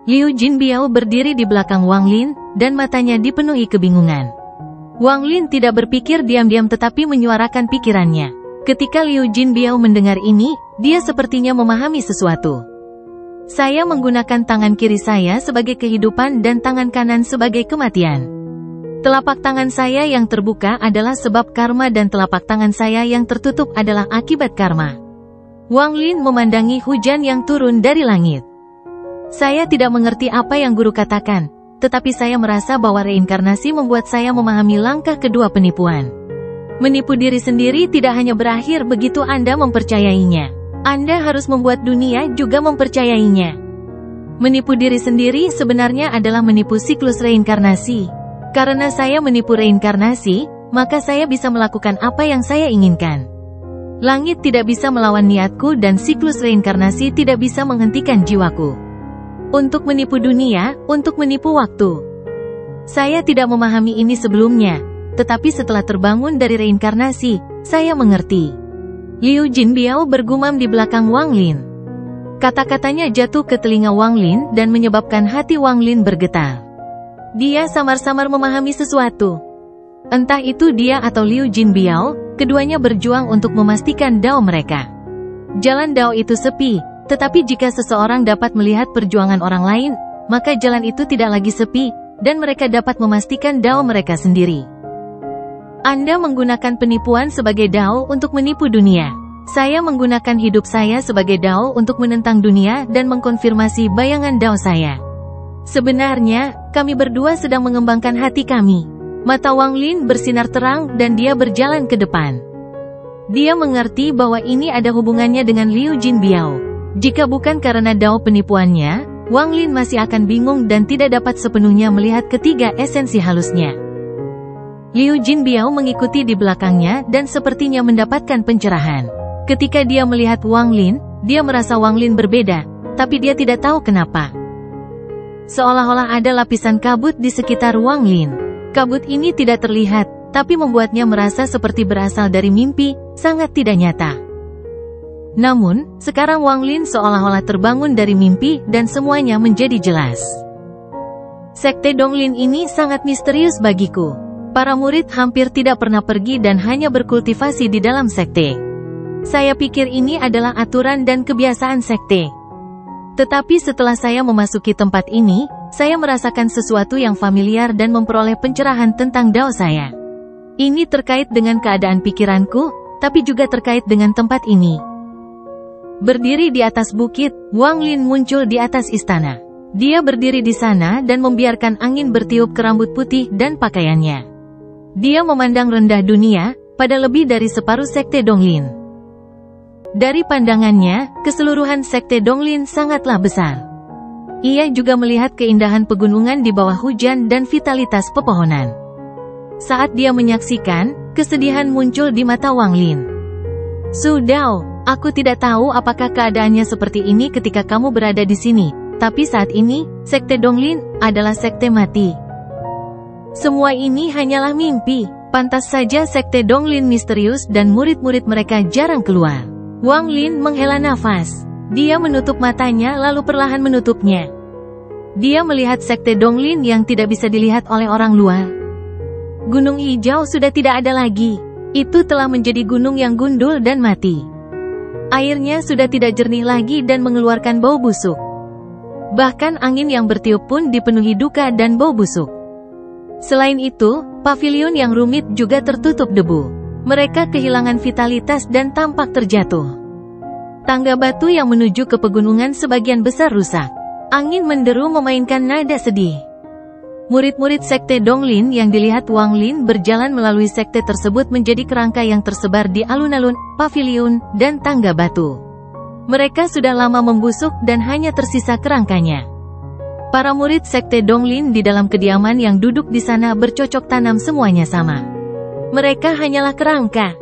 Speaker 2: Liu Jinbiao berdiri di belakang Wang Lin, dan matanya dipenuhi kebingungan. Wang Lin tidak berpikir diam-diam tetapi menyuarakan pikirannya. Ketika Liu Jinbiao mendengar ini, dia sepertinya memahami sesuatu. Saya menggunakan tangan kiri saya sebagai kehidupan dan tangan kanan sebagai kematian. Telapak tangan saya yang terbuka adalah sebab karma dan telapak tangan saya yang tertutup adalah akibat karma. Wang Lin memandangi hujan yang turun dari langit. Saya tidak mengerti apa yang guru katakan, tetapi saya merasa bahwa reinkarnasi membuat saya memahami langkah kedua penipuan. Menipu diri sendiri tidak hanya berakhir begitu Anda mempercayainya. Anda harus membuat dunia juga mempercayainya. Menipu diri sendiri sebenarnya adalah menipu siklus reinkarnasi. Karena saya menipu reinkarnasi, maka saya bisa melakukan apa yang saya inginkan. Langit tidak bisa melawan niatku dan siklus reinkarnasi tidak bisa menghentikan jiwaku. Untuk menipu dunia, untuk menipu waktu. Saya tidak memahami ini sebelumnya, tetapi setelah terbangun dari reinkarnasi, saya mengerti. Liu Jinbiao bergumam di belakang Wang Lin. Kata-katanya jatuh ke telinga Wang Lin dan menyebabkan hati Wang Lin bergetar. Dia samar-samar memahami sesuatu. Entah itu dia atau Liu Jinbiao, keduanya berjuang untuk memastikan dao mereka. Jalan dao itu sepi, tetapi jika seseorang dapat melihat perjuangan orang lain, maka jalan itu tidak lagi sepi, dan mereka dapat memastikan dao mereka sendiri. Anda menggunakan penipuan sebagai dao untuk menipu dunia. Saya menggunakan hidup saya sebagai dao untuk menentang dunia dan mengkonfirmasi bayangan dao saya. Sebenarnya, kami berdua sedang mengembangkan hati kami. Mata Wang Lin bersinar terang dan dia berjalan ke depan. Dia mengerti bahwa ini ada hubungannya dengan Liu Jinbiao. Jika bukan karena dao penipuannya, Wang Lin masih akan bingung dan tidak dapat sepenuhnya melihat ketiga esensi halusnya. Liu Jinbiao mengikuti di belakangnya dan sepertinya mendapatkan pencerahan. Ketika dia melihat Wang Lin, dia merasa Wang Lin berbeda, tapi dia tidak tahu kenapa. Seolah-olah ada lapisan kabut di sekitar Wang Lin. Kabut ini tidak terlihat, tapi membuatnya merasa seperti berasal dari mimpi, sangat tidak nyata. Namun, sekarang Wang Lin seolah-olah terbangun dari mimpi dan semuanya menjadi jelas. Sekte Donglin ini sangat misterius bagiku. Para murid hampir tidak pernah pergi dan hanya berkultivasi di dalam sekte. Saya pikir ini adalah aturan dan kebiasaan sekte. Tetapi setelah saya memasuki tempat ini, saya merasakan sesuatu yang familiar dan memperoleh pencerahan tentang dao saya. Ini terkait dengan keadaan pikiranku, tapi juga terkait dengan tempat ini. Berdiri di atas bukit, Wang Lin muncul di atas istana. Dia berdiri di sana dan membiarkan angin bertiup ke rambut putih dan pakaiannya. Dia memandang rendah dunia, pada lebih dari separuh sekte Donglin. Dari pandangannya, keseluruhan sekte Donglin sangatlah besar. Ia juga melihat keindahan pegunungan di bawah hujan dan vitalitas pepohonan. Saat dia menyaksikan, kesedihan muncul di mata Wang Lin. Su Dao, aku tidak tahu apakah keadaannya seperti ini ketika kamu berada di sini, tapi saat ini, sekte Donglin adalah sekte mati. Semua ini hanyalah mimpi. Pantas saja sekte Donglin misterius dan murid-murid mereka jarang keluar. Wang Lin menghela nafas. Dia menutup matanya lalu perlahan menutupnya. Dia melihat sekte Donglin yang tidak bisa dilihat oleh orang luar. Gunung hijau sudah tidak ada lagi. Itu telah menjadi gunung yang gundul dan mati. Airnya sudah tidak jernih lagi dan mengeluarkan bau busuk. Bahkan angin yang bertiup pun dipenuhi duka dan bau busuk. Selain itu, pavilion yang rumit juga tertutup debu. Mereka kehilangan vitalitas dan tampak terjatuh. Tangga batu yang menuju ke pegunungan sebagian besar rusak. Angin menderu memainkan nada sedih. Murid-murid sekte Donglin yang dilihat Wang Lin berjalan melalui sekte tersebut menjadi kerangka yang tersebar di alun-alun, pavilion, dan tangga batu. Mereka sudah lama membusuk dan hanya tersisa kerangkanya. Para murid sekte Donglin di dalam kediaman yang duduk di sana bercocok tanam semuanya sama. Mereka hanyalah kerangka.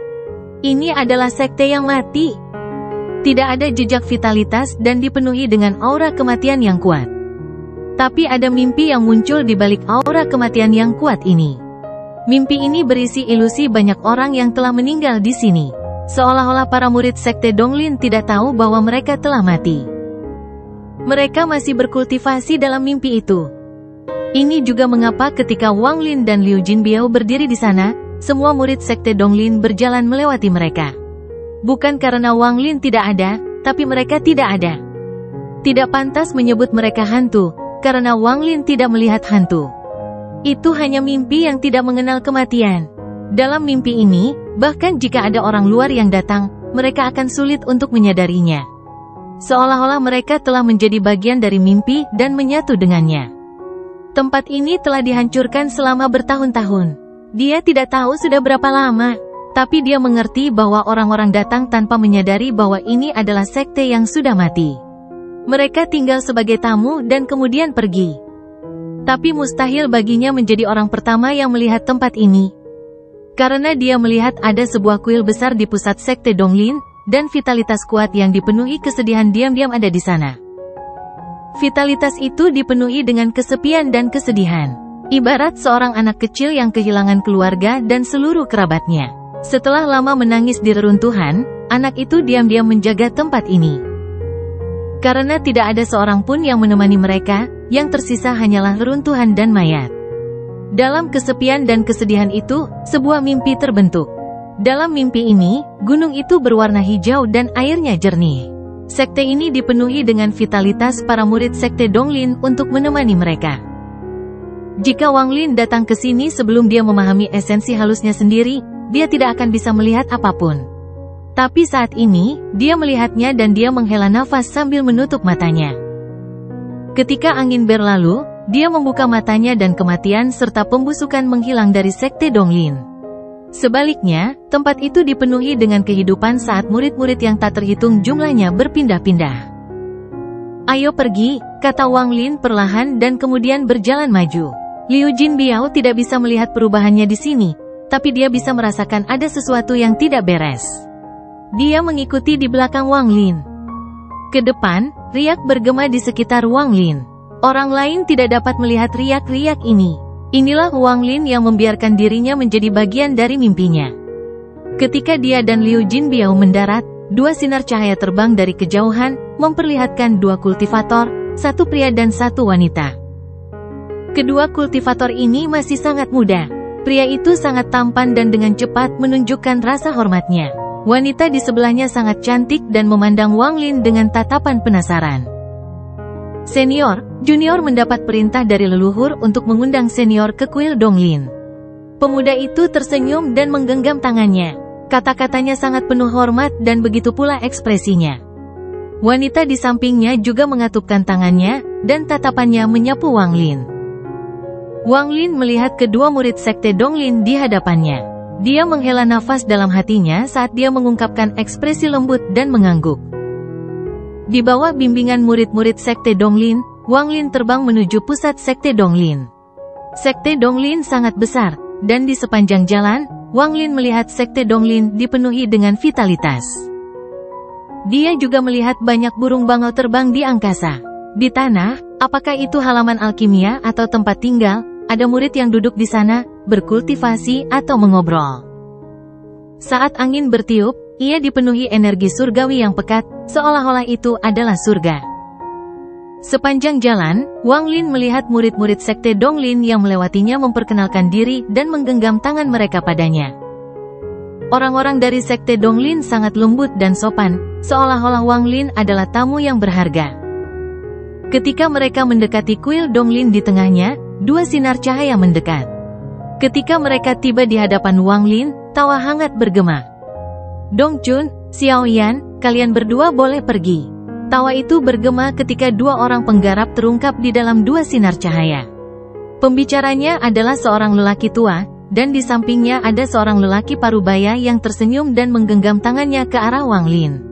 Speaker 2: Ini adalah sekte yang mati. Tidak ada jejak vitalitas dan dipenuhi dengan aura kematian yang kuat. Tapi ada mimpi yang muncul di balik aura kematian yang kuat ini. Mimpi ini berisi ilusi banyak orang yang telah meninggal di sini. Seolah-olah para murid sekte Donglin tidak tahu bahwa mereka telah mati. Mereka masih berkultivasi dalam mimpi itu. Ini juga mengapa ketika Wang Lin dan Liu Jinbiao berdiri di sana, semua murid sekte Donglin berjalan melewati mereka. Bukan karena Wang Lin tidak ada, tapi mereka tidak ada. Tidak pantas menyebut mereka hantu, karena Wang Lin tidak melihat hantu. Itu hanya mimpi yang tidak mengenal kematian. Dalam mimpi ini, bahkan jika ada orang luar yang datang, mereka akan sulit untuk menyadarinya. Seolah-olah mereka telah menjadi bagian dari mimpi dan menyatu dengannya. Tempat ini telah dihancurkan selama bertahun-tahun. Dia tidak tahu sudah berapa lama, tapi dia mengerti bahwa orang-orang datang tanpa menyadari bahwa ini adalah sekte yang sudah mati. Mereka tinggal sebagai tamu dan kemudian pergi. Tapi mustahil baginya menjadi orang pertama yang melihat tempat ini. Karena dia melihat ada sebuah kuil besar di pusat sekte Donglin, dan vitalitas kuat yang dipenuhi kesedihan diam-diam ada di sana. Vitalitas itu dipenuhi dengan kesepian dan kesedihan. Ibarat seorang anak kecil yang kehilangan keluarga dan seluruh kerabatnya. Setelah lama menangis di reruntuhan, anak itu diam-diam menjaga tempat ini. Karena tidak ada seorang pun yang menemani mereka, yang tersisa hanyalah reruntuhan dan mayat. Dalam kesepian dan kesedihan itu, sebuah mimpi terbentuk. Dalam mimpi ini, gunung itu berwarna hijau dan airnya jernih. Sekte ini dipenuhi dengan vitalitas para murid sekte Donglin untuk menemani mereka. Jika Wang Lin datang ke sini sebelum dia memahami esensi halusnya sendiri, dia tidak akan bisa melihat apapun. Tapi saat ini, dia melihatnya dan dia menghela nafas sambil menutup matanya. Ketika angin berlalu, dia membuka matanya dan kematian serta pembusukan menghilang dari sekte Donglin. Sebaliknya, tempat itu dipenuhi dengan kehidupan saat murid-murid yang tak terhitung jumlahnya berpindah-pindah. "Ayo pergi," kata Wang Lin perlahan dan kemudian berjalan maju. Liu Jinbiao tidak bisa melihat perubahannya di sini, tapi dia bisa merasakan ada sesuatu yang tidak beres. Dia mengikuti di belakang Wang Lin. Ke depan, riak bergema di sekitar Wang Lin. Orang lain tidak dapat melihat riak-riak ini. Inilah Wang Lin yang membiarkan dirinya menjadi bagian dari mimpinya. Ketika dia dan Liu Jinbiao mendarat, dua sinar cahaya terbang dari kejauhan, memperlihatkan dua kultivator, satu pria dan satu wanita. Kedua kultivator ini masih sangat muda. Pria itu sangat tampan dan dengan cepat menunjukkan rasa hormatnya. Wanita di sebelahnya sangat cantik dan memandang Wang Lin dengan tatapan penasaran. Senior, junior mendapat perintah dari leluhur untuk mengundang senior ke kuil Donglin. Pemuda itu tersenyum dan menggenggam tangannya. Kata-katanya sangat penuh hormat dan begitu pula ekspresinya. Wanita di sampingnya juga mengatupkan tangannya, dan tatapannya menyapu Wang Lin. Wang Lin melihat kedua murid sekte Donglin di hadapannya. Dia menghela nafas dalam hatinya saat dia mengungkapkan ekspresi lembut dan mengangguk. Di bawah bimbingan murid-murid sekte Donglin, Wang Lin terbang menuju pusat sekte Donglin. Sekte Donglin sangat besar, dan di sepanjang jalan, Wang Lin melihat sekte Donglin dipenuhi dengan vitalitas. Dia juga melihat banyak burung bangau terbang di angkasa. Di tanah, apakah itu halaman alkimia atau tempat tinggal, ada murid yang duduk di sana, berkultivasi atau mengobrol. Saat angin bertiup, ia dipenuhi energi surgawi yang pekat, seolah-olah itu adalah surga. Sepanjang jalan, Wang Lin melihat murid-murid sekte Donglin yang melewatinya memperkenalkan diri dan menggenggam tangan mereka padanya. Orang-orang dari sekte Donglin sangat lembut dan sopan, seolah-olah Wang Lin adalah tamu yang berharga. Ketika mereka mendekati kuil Donglin di tengahnya, dua sinar cahaya mendekat. Ketika mereka tiba di hadapan Wang Lin, tawa hangat bergema. "Dongchun, Xiaoyan, kalian berdua boleh pergi." Tawa itu bergema ketika dua orang penggarap terungkap di dalam dua sinar cahaya. Pembicaranya adalah seorang lelaki tua, dan di sampingnya ada seorang lelaki parubaya yang tersenyum dan menggenggam tangannya ke arah Wang Lin.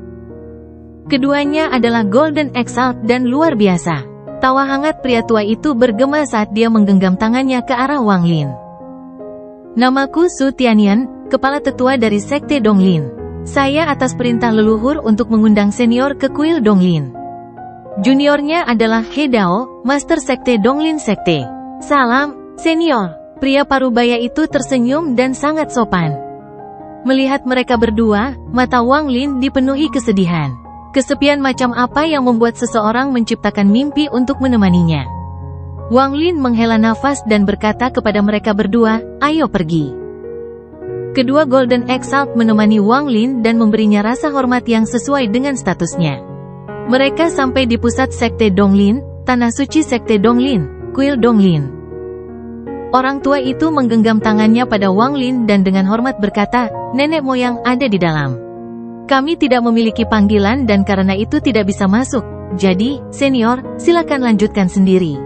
Speaker 2: Keduanya adalah Golden Exalt dan luar biasa. Tawa hangat pria tua itu bergema saat dia menggenggam tangannya ke arah Wang Lin. "Namaku Su Tianyan, kepala tetua dari sekte Donglin. Saya atas perintah leluhur untuk mengundang senior ke kuil Donglin. Juniornya adalah He Dao, master sekte Donglin sekte." "Salam, senior." Pria parubaya itu tersenyum dan sangat sopan. Melihat mereka berdua, mata Wang Lin dipenuhi kesedihan. Kesepian macam apa yang membuat seseorang menciptakan mimpi untuk menemaninya? Wang Lin menghela nafas dan berkata kepada mereka berdua, "Ayo pergi." Kedua Golden Exalt menemani Wang Lin dan memberinya rasa hormat yang sesuai dengan statusnya. Mereka sampai di pusat Sekte Donglin, Tanah Suci Sekte Donglin, Kuil Donglin. Orang tua itu menggenggam tangannya pada Wang Lin dan dengan hormat berkata, "Nenek moyang ada di dalam. Kami tidak memiliki panggilan dan karena itu tidak bisa masuk. Jadi, senior, silakan lanjutkan sendiri."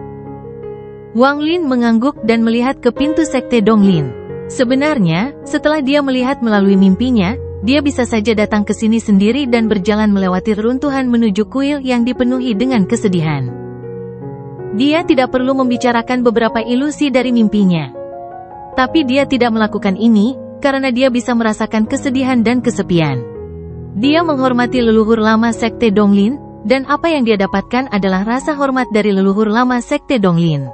Speaker 2: Wang Lin mengangguk dan melihat ke pintu Sekte Donglin. Sebenarnya, setelah dia melihat melalui mimpinya, dia bisa saja datang ke sini sendiri dan berjalan melewati reruntuhan menuju kuil yang dipenuhi dengan kesedihan. Dia tidak perlu membicarakan beberapa ilusi dari mimpinya. Tapi dia tidak melakukan ini, karena dia bisa merasakan kesedihan dan kesepian. Dia menghormati leluhur lama Sekte Donglin, dan apa yang dia dapatkan adalah rasa hormat dari leluhur lama Sekte Donglin.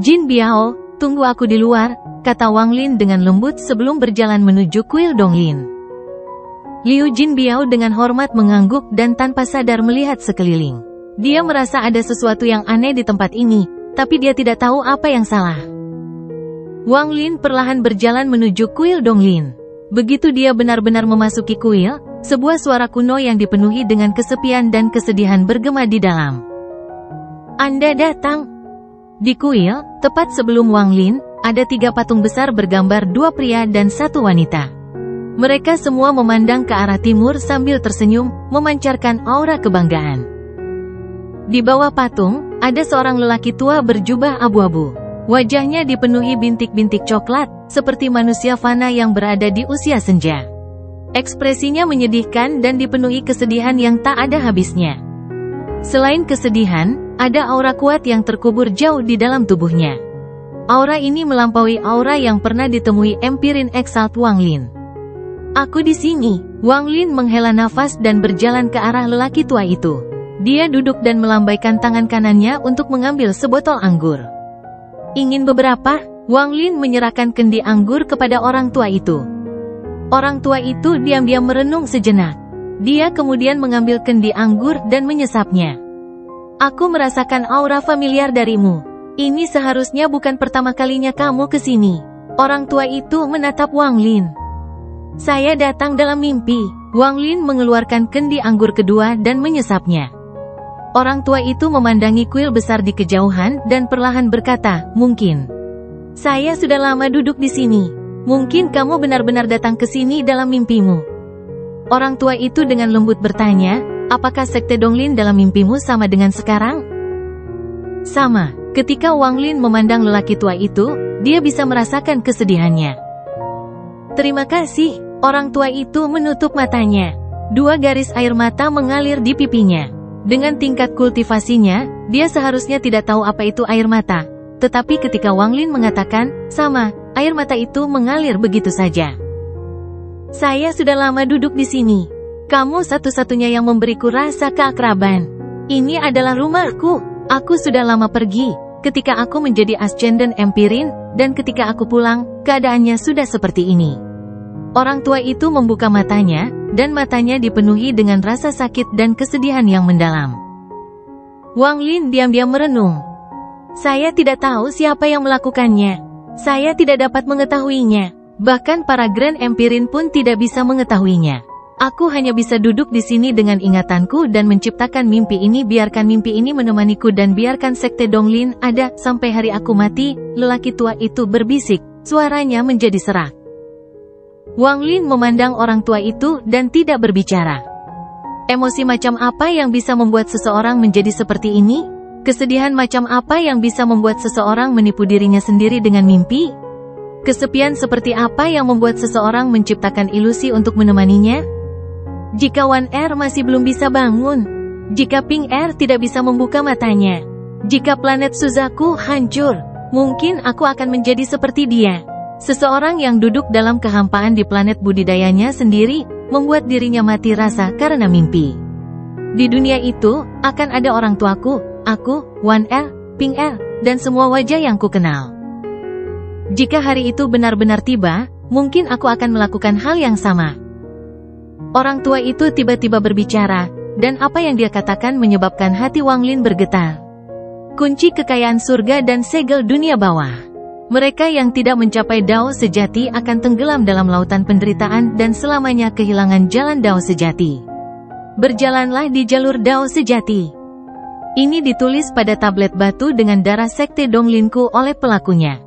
Speaker 2: "Jin Biao, tunggu aku di luar," kata Wang Lin dengan lembut sebelum berjalan menuju kuil Donglin. Liu Jin Biao dengan hormat mengangguk dan tanpa sadar melihat sekeliling. Dia merasa ada sesuatu yang aneh di tempat ini, tapi dia tidak tahu apa yang salah. Wang Lin perlahan berjalan menuju kuil Donglin. Begitu dia benar-benar memasuki kuil, sebuah suara kuno yang dipenuhi dengan kesepian dan kesedihan bergema di dalam. "Anda datang?" Di kuil, tepat sebelum Wang Lin, ada 3 patung besar bergambar 2 pria dan 1 wanita. Mereka semua memandang ke arah timur sambil tersenyum, memancarkan aura kebanggaan. Di bawah patung, ada seorang lelaki tua berjubah abu-abu. Wajahnya dipenuhi bintik-bintik coklat, seperti manusia fana yang berada di usia senja. Ekspresinya menyedihkan dan dipenuhi kesedihan yang tak ada habisnya. Selain kesedihan, ada aura kuat yang terkubur jauh di dalam tubuhnya. Aura ini melampaui aura yang pernah ditemui Empirin Exalt Wang Lin. "Aku di sini." Wang Lin menghela nafas dan berjalan ke arah lelaki tua itu. Dia duduk dan melambaikan tangan kanannya untuk mengambil sebotol anggur. "Ingin beberapa?" Wang Lin menyerahkan kendi anggur kepada orang tua itu. Orang tua itu diam-diam merenung sejenak. Dia kemudian mengambil kendi anggur dan menyesapnya. "Aku merasakan aura familiar darimu. Ini seharusnya bukan pertama kalinya kamu ke sini." Orang tua itu menatap Wang Lin. "Saya datang dalam mimpi." Wang Lin mengeluarkan kendi anggur kedua dan menyesapnya. Orang tua itu memandangi kuil besar di kejauhan dan perlahan berkata, "Mungkin saya sudah lama duduk di sini. Mungkin kamu benar-benar datang ke sini dalam mimpimu." Orang tua itu dengan lembut bertanya, "Apakah Sekte Donglin dalam mimpimu sama dengan sekarang?" Sama. Ketika Wang Lin memandang lelaki tua itu, dia bisa merasakan kesedihannya. "Terima kasih." Orang tua itu menutup matanya. 2 garis air mata mengalir di pipinya. Dengan tingkat kultivasinya, dia seharusnya tidak tahu apa itu air mata. Tetapi ketika Wang Lin mengatakan, "Sama," air mata itu mengalir begitu saja. "Saya sudah lama duduk di sini. Kamu satu-satunya yang memberiku rasa keakraban. Ini adalah rumahku. Aku sudah lama pergi, ketika aku menjadi Ascendant Empirin, dan ketika aku pulang, keadaannya sudah seperti ini." Orang tua itu membuka matanya, dan matanya dipenuhi dengan rasa sakit dan kesedihan yang mendalam. Wang Lin diam-diam merenung. "Saya tidak tahu siapa yang melakukannya. Saya tidak dapat mengetahuinya. Bahkan para Grand Empirin pun tidak bisa mengetahuinya. Aku hanya bisa duduk di sini dengan ingatanku dan menciptakan mimpi ini. Biarkan mimpi ini menemaniku dan biarkan Sekte Donglin ada sampai hari aku mati." Lelaki tua itu berbisik, suaranya menjadi serak. Wang Lin memandang orang tua itu dan tidak berbicara. Emosi macam apa yang bisa membuat seseorang menjadi seperti ini? Kesedihan macam apa yang bisa membuat seseorang menipu dirinya sendiri dengan mimpi? Kesepian seperti apa yang membuat seseorang menciptakan ilusi untuk menemaninya? Jika Wan Er masih belum bisa bangun, jika Ping Er tidak bisa membuka matanya, jika planet Suzaku hancur, mungkin aku akan menjadi seperti dia. Seseorang yang duduk dalam kehampaan di planet budidayanya sendiri, membuat dirinya mati rasa karena mimpi. Di dunia itu, akan ada orang tuaku, aku, Wan Er, Ping Er, dan semua wajah yang ku kenal. Jika hari itu benar-benar tiba, mungkin aku akan melakukan hal yang sama. Orang tua itu tiba-tiba berbicara, dan apa yang dia katakan menyebabkan hati Wang Lin bergetar. kunci kekayaan surga dan segel dunia bawah. Mereka yang tidak mencapai Dao sejati akan tenggelam dalam lautan penderitaan dan selamanya kehilangan jalan Dao sejati. Berjalanlah di jalur Dao sejati. Ini ditulis pada tablet batu dengan darah sekte Donglinku oleh pelakunya.